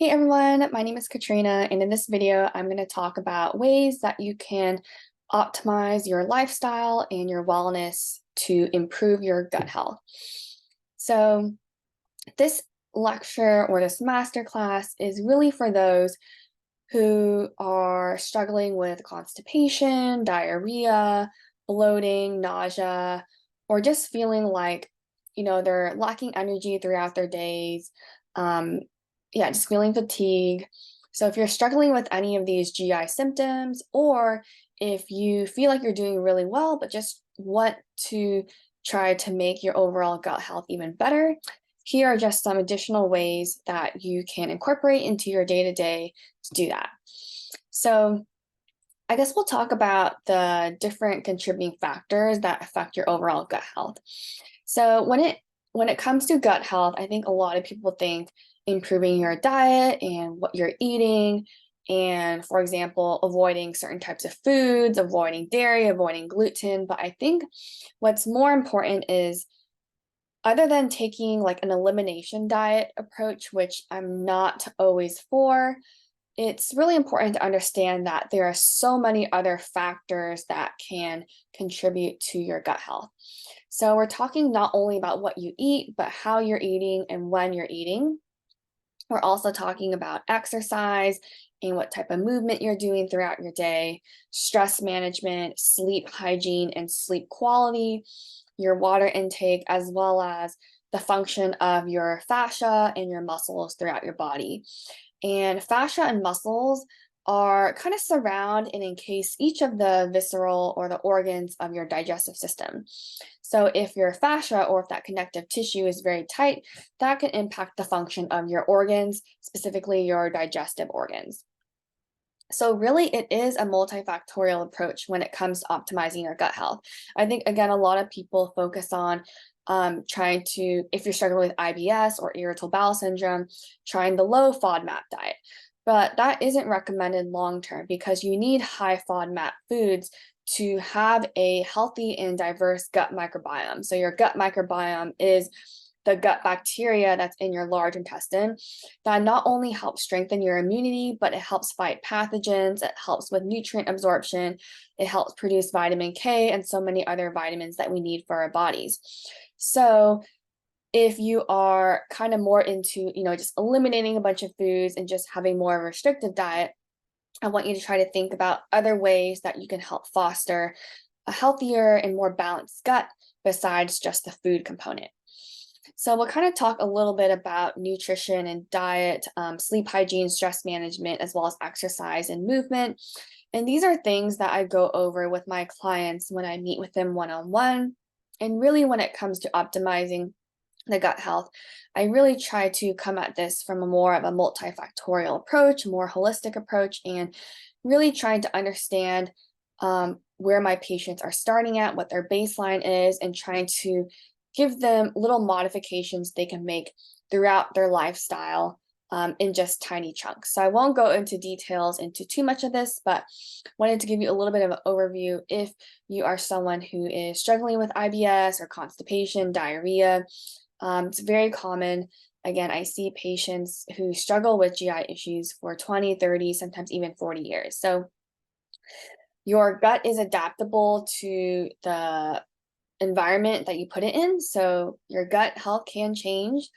Hey everyone, my name is Katrina, and in this video, I'm going to talk about ways that you can optimize your lifestyle and your wellness to improve your gut health. So, this lecture or this masterclass is really for those who are struggling with constipation, diarrhea, bloating, nausea, or just feeling like, they're lacking energy throughout their days. Um, yeah, just feeling fatigue. So if you're struggling with any of these GI symptoms, or if you feel like you're doing really well, but just want to try to make your overall gut health even better, here are just some additional ways that you can incorporate into your day-to-day to do that. So I guess we'll talk about the different contributing factors that affect your overall gut health. So when it comes to gut health, I think a lot of people think improving your diet and what you're eating, and for example, avoiding certain types of foods, avoiding dairy, avoiding gluten. But I think what's more important is, other than taking like an elimination diet approach, which I'm not always for, it's really important to understand that there are so many other factors that can contribute to your gut health. So we're talking not only about what you eat, but how you're eating and when you're eating. We're also talking about exercise and what type of movement you're doing throughout your day, stress management, sleep hygiene and sleep quality, your water intake, as well as the function of your fascia and your muscles throughout your body. And fascia and muscles are kind of surround and encase each of the visceral or the organs of your digestive system. So if your fascia or if that connective tissue is very tight, that can impact the function of your organs, specifically your digestive organs. So really, it is a multifactorial approach when it comes to optimizing your gut health. I think, again, a lot of people focus on trying to, if you're struggling with IBS or irritable bowel syndrome, trying the low FODMAP diet. But that isn't recommended long term because you need high FODMAP foods to have a healthy and diverse gut microbiome. So your gut microbiome is the gut bacteria that's in your large intestine that not only helps strengthen your immunity, but it helps fight pathogens, it helps with nutrient absorption, it helps produce vitamin K and so many other vitamins that we need for our bodies. So if you are kind of more into, just eliminating a bunch of foods and just having more of a restrictive diet, I want you to try to think about other ways that you can help foster a healthier and more balanced gut besides just the food component. So we'll kind of talk a little bit about nutrition and diet, sleep hygiene, stress management, as well as exercise and movement. And these are things that I go over with my clients when I meet with them one-on-one. And really, when it comes to optimizing the gut health, I really try to come at this from a more of a multifactorial approach, a more holistic approach, and really trying to understand where my patients are starting at, what their baseline is, and trying to give them little modifications they can make throughout their lifestyle in just tiny chunks. So I won't go into details into too much of this, but wanted to give you a little bit of an overview if you are someone who is struggling with IBS or constipation, diarrhea. It's very common. Again, I see patients who struggle with GI issues for 20, 30, sometimes even 40 years. So your gut is adaptable to the environment that you put it in. So your gut health can change.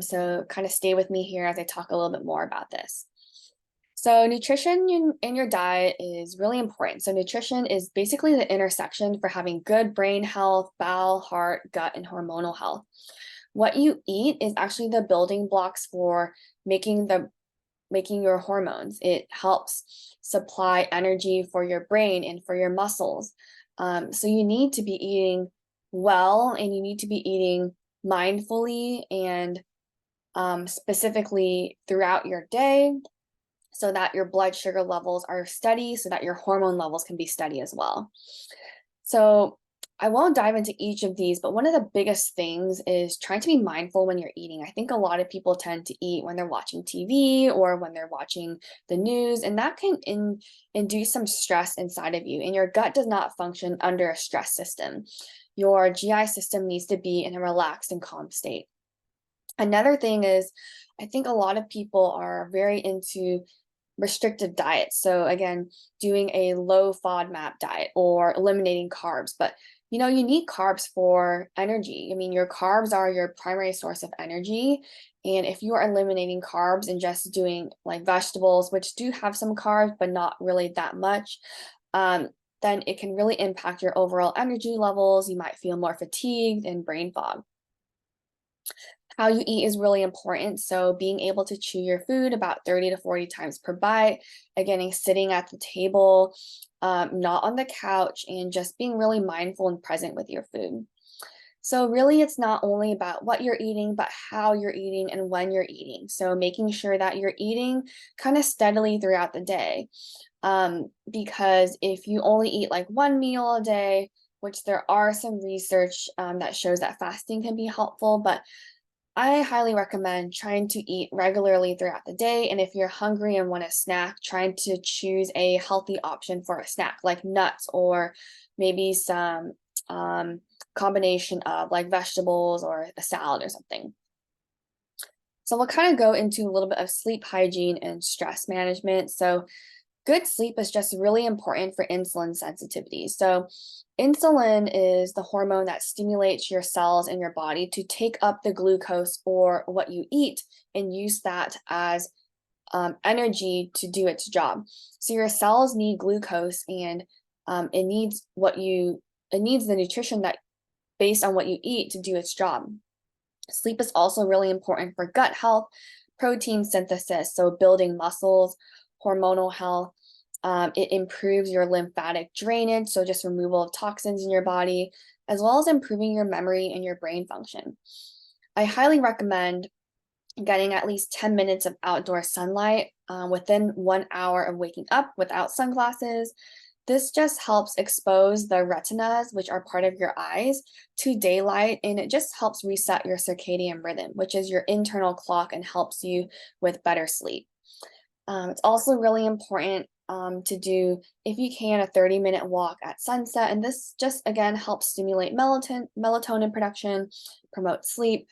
So kind of stay with me here as I talk a little bit more about this. So nutrition in your diet is really important. So nutrition is basically the intersection for having good brain health, bowel, heart, gut, and hormonal health. What you eat is actually the building blocks for making your hormones. It helps supply energy for your brain and for your muscles. So you need to be eating well, and you need to be eating mindfully and specifically throughout your day so that your blood sugar levels are steady, so that your hormone levels can be steady as well. So I won't dive into each of these, but one of the biggest things is trying to be mindful when you're eating. I think a lot of people tend to eat when they're watching TV or when they're watching the news, and that can induce some stress inside of you. And your gut does not function under a stress system. Your GI system needs to be in a relaxed and calm state. Another thing is, I think a lot of people are very into restrictive diets. So again, doing a low FODMAP diet or eliminating carbs. But you need carbs for energy. I mean, your carbs are your primary source of energy. And if you are eliminating carbs and just doing like vegetables, which do have some carbs, but not really that much, um, then it can really impact your overall energy levels. You might feel more fatigued and brain fog. How you eat is really important. So being able to chew your food about 30 to 40 times per bite, again, sitting at the table, not on the couch, and just being really mindful and present with your food. So really, it's not only about what you're eating, but how you're eating and when you're eating. So making sure that you're eating kind of steadily throughout the day. Because if you only eat like one meal a day, which there are some research that shows that fasting can be helpful, but I highly recommend trying to eat regularly throughout the day. And if you're hungry and want a snack, trying to choose a healthy option for a snack, like nuts or maybe some combination of like vegetables or a salad or something. So we'll kind of go into a little bit of sleep hygiene and stress management. So good sleep is just really important for insulin sensitivity. So, insulin is the hormone that stimulates your cells in your body to take up the glucose or what you eat and use that as energy to do its job. So, your cells need glucose, and it needs it needs the nutrition that based on what you eat to do its job. Sleep is also really important for gut health, protein synthesis, so building muscles, hormonal health. It improves your lymphatic drainage, so just removal of toxins in your body, as well as improving your memory and your brain function. I highly recommend getting at least 10 minutes of outdoor sunlight within 1 hour of waking up without sunglasses. This just helps expose the retinas, which are part of your eyes, to daylight, and it just helps reset your circadian rhythm, which is your internal clock and helps you with better sleep. It's also really important to do, if you can, a 30-minute walk at sunset. And this just, again, helps stimulate melatonin production, promote sleep.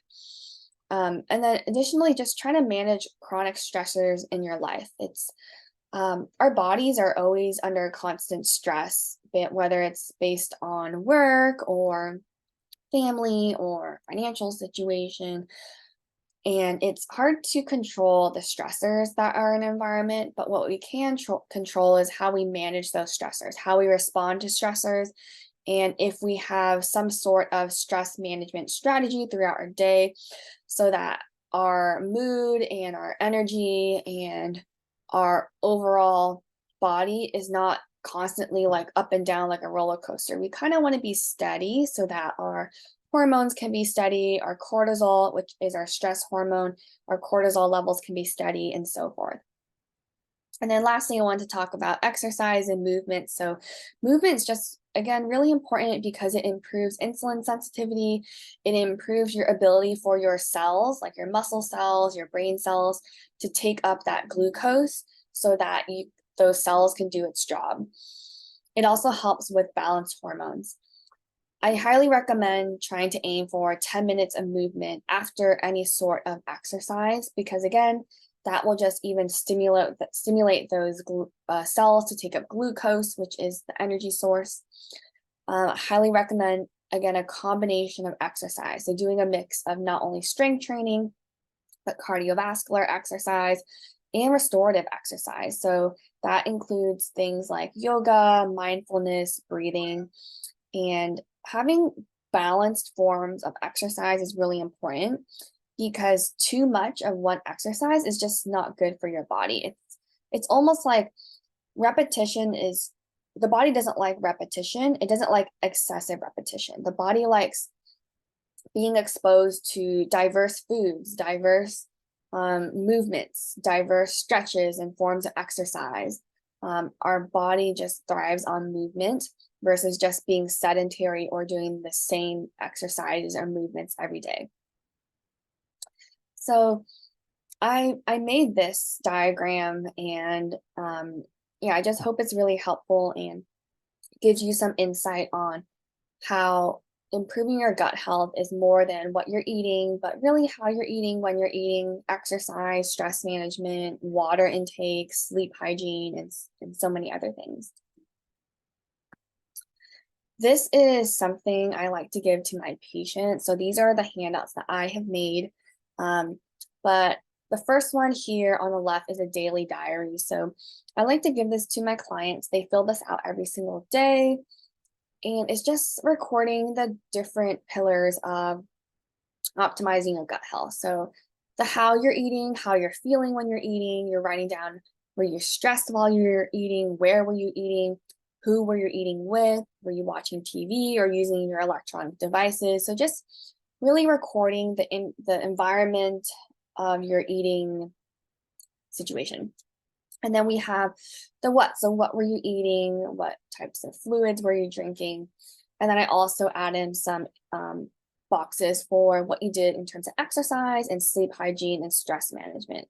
And then additionally, just trying to manage chronic stressors in your life. Our bodies are always under constant stress, whether it's based on work or family or financial situation. And it's hard to control the stressors that are in an environment, but what we can control is how we manage those stressors, how we respond to stressors, and if we have some sort of stress management strategy throughout our day so that our mood and our energy and our overall body is not constantly like up and down like a roller coaster. We kind of want to be steady so that our hormones can be steady, our cortisol, which is our stress hormone, our cortisol levels can be steady, and so forth. And then lastly, I want to talk about exercise and movement. So movement's just, again, really important because it improves insulin sensitivity. It improves your ability for your cells, like your muscle cells, your brain cells, to take up that glucose so that those cells can do its job. It also helps with balanced hormones. I highly recommend trying to aim for 10 minutes of movement after any sort of exercise because, again, that will just even stimulate those cells to take up glucose, which is the energy source. I highly recommend, again, a combination of exercise. So doing a mix of not only strength training, but cardiovascular exercise and restorative exercise. So that includes things like yoga, mindfulness, breathing, and having balanced forms of exercise is really important because too much of one exercise is just not good for your body. It's almost like repetition is the body doesn't like repetition. It doesn't like excessive repetition. The body likes being exposed to diverse foods, diverse movements, diverse stretches and forms of exercise. Our body just thrives on movement versus just being sedentary or doing the same exercises or movements every day. So I made this diagram and yeah, I just hope it's really helpful and gives you some insight on how improving your gut health is more than what you're eating, but really how you're eating, when you're eating, exercise, stress management, water intake, sleep hygiene, and so many other things. This is something I like to give to my patients. So these are the handouts that I have made. But the first one here on the left is a daily diary. So I like to give this to my clients. They fill this out every single day. And it's just recording the different pillars of optimizing your gut health. So the how you're eating, how you're feeling when you're eating, you're writing down were you stressed while you're eating, where were you eating, who were you eating with, were you watching TV or using your electronic devices. So just really recording the environment of your eating situation. And then we have the what. So what were you eating? What types of fluids were you drinking? And then I also add in some boxes for what you did in terms of exercise and sleep hygiene and stress management.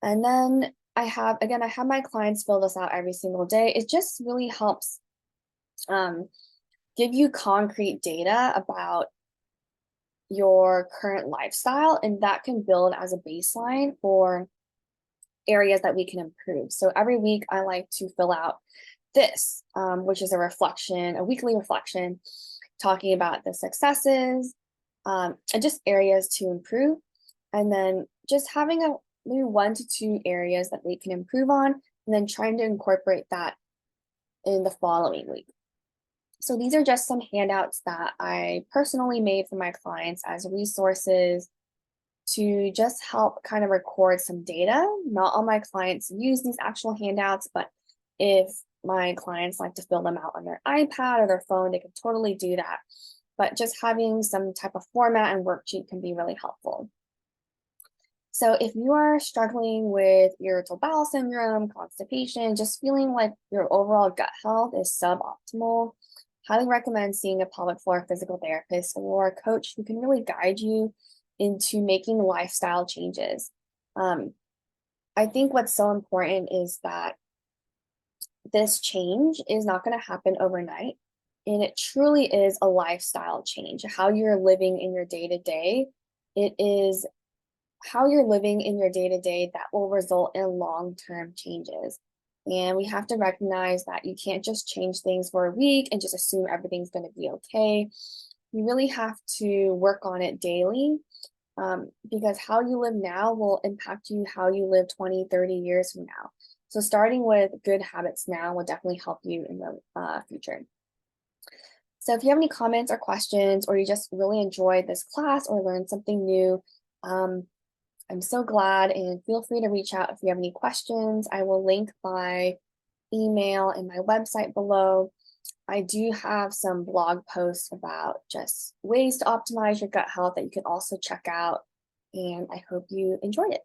And then I have my clients fill this out every single day. It just really helps give you concrete data about your current lifestyle, and that can build as a baseline for areas that we can improve. So every week I like to fill out this, which is a weekly reflection, talking about the successes and just areas to improve. And then just having maybe 1 to 2 areas that we can improve on, and then trying to incorporate that in the following week. So these are just some handouts that I personally made for my clients as resources to just help kind of record some data. Not all my clients use these actual handouts, but if my clients like to fill them out on their iPad or their phone, they can totally do that. But just having some type of format and worksheet can be really helpful. So if you are struggling with irritable bowel syndrome, constipation, just feeling like your overall gut health is suboptimal, highly recommend seeing a pelvic floor physical therapist or a coach who can really guide you into making lifestyle changes. I think what's so important is that this change is not going to happen overnight. And it truly is a lifestyle change. How you're living in your day to day, it is how you're living in your day to day that will result in long term changes. And we have to recognize that you can't just change things for a week and just assume everything's going to be okay. You really have to work on it daily, because how you live now will impact you how you live 20, 30 years from now. So starting with good habits now will definitely help you in the future. So if you have any comments or questions, or you just really enjoyed this class or learned something new, I'm so glad, and feel free to reach out if you have any questions. I will link my email and my website below. I do have some blog posts about just ways to optimize your gut health that you can also check out, and I hope you enjoyed it.